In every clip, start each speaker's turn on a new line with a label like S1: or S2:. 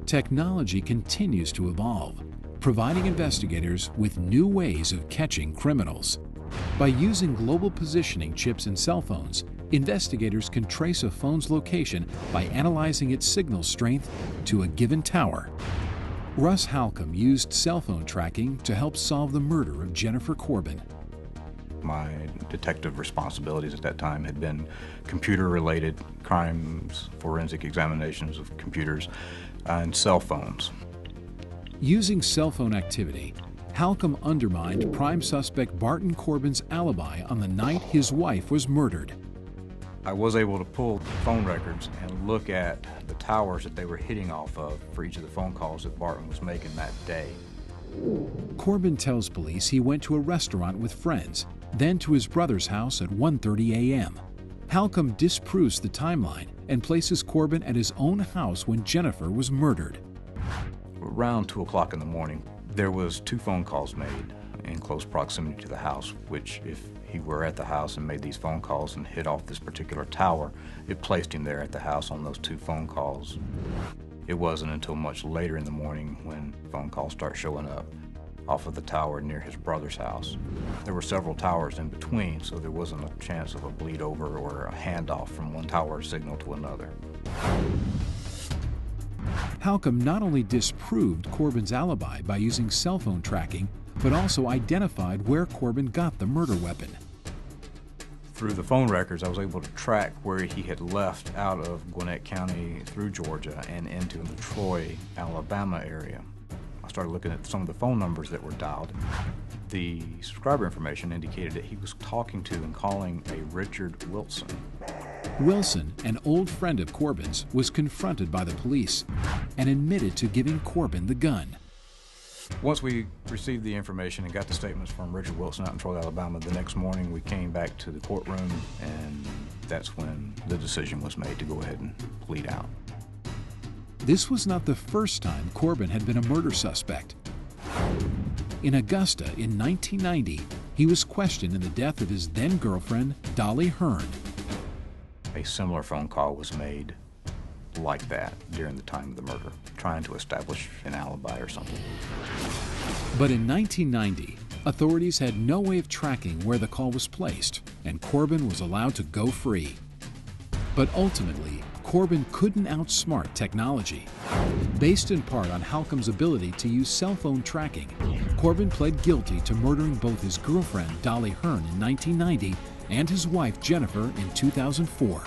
S1: Technology continues to evolve, providing investigators with new ways of catching criminals. By using global positioning chips in cell phones, investigators can trace a phone's location by analyzing its signal strength to a given tower. Russ Halcomb used cell phone tracking to help solve the murder of Jennifer Corbin.
S2: My detective responsibilities at that time had been computer-related crimes, forensic examinations of computers, and cell phones.
S1: Using cell phone activity, Halcomb undermined prime suspect Barton Corbin's alibi on the night his wife was murdered.
S2: I was able to pull phone records and look at the towers that they were hitting off of for each of the phone calls that Barton was making that day.
S1: Corbin tells police he went to a restaurant with friends, then to his brother's house at 1:30 a.m. Halcomb disproves the timeline and places Corbin at his own house when Jennifer was murdered.
S2: Around 2 o'clock in the morning, there was 2 phone calls made in close proximity to the house, which if he were at the house and made these phone calls and hit off this particular tower, it placed him there at the house on those 2 phone calls. It wasn't until much later in the morning when phone calls start showing up off of the tower near his brother's house. There were several towers in between, so there wasn't a chance of a bleed over or a handoff from one tower signal to another.
S1: Halcomb not only disproved Corbin's alibi by using cell phone tracking, but also identified where Corbin got the murder weapon.
S2: Through the phone records, I was able to track where he had left out of Gwinnett County through Georgia and into the Troy, Alabama area. I started looking at some of the phone numbers that were dialed. The subscriber information indicated that he was talking to and calling a Richard Wilson.
S1: Wilson, an old friend of Corbin's, was confronted by the police and admitted to giving Corbin the gun.
S2: Once we received the information and got the statements from Richard Wilson out in Troy, Alabama, the next morning we came back to the courtroom, and that's when the decision was made to go ahead and plead out.
S1: This was not the first time Corbin had been a murder suspect. In Augusta in 1990, he was questioned in the death of his then-girlfriend, Dolly Hearn.
S2: A similar phone call was made like that during the time of the murder, trying to establish an alibi or something.
S1: But in 1990, authorities had no way of tracking where the call was placed, and Corbin was allowed to go free. But ultimately, Corbin couldn't outsmart technology. Based in part on Halcomb's ability to use cell phone tracking, Corbin pled guilty to murdering both his girlfriend, Dolly Hearn, in 1990 and his wife, Jennifer, in 2004.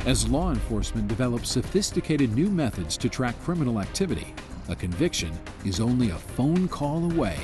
S1: As law enforcement develops sophisticated new methods to track criminal activity, a conviction is only a phone call away.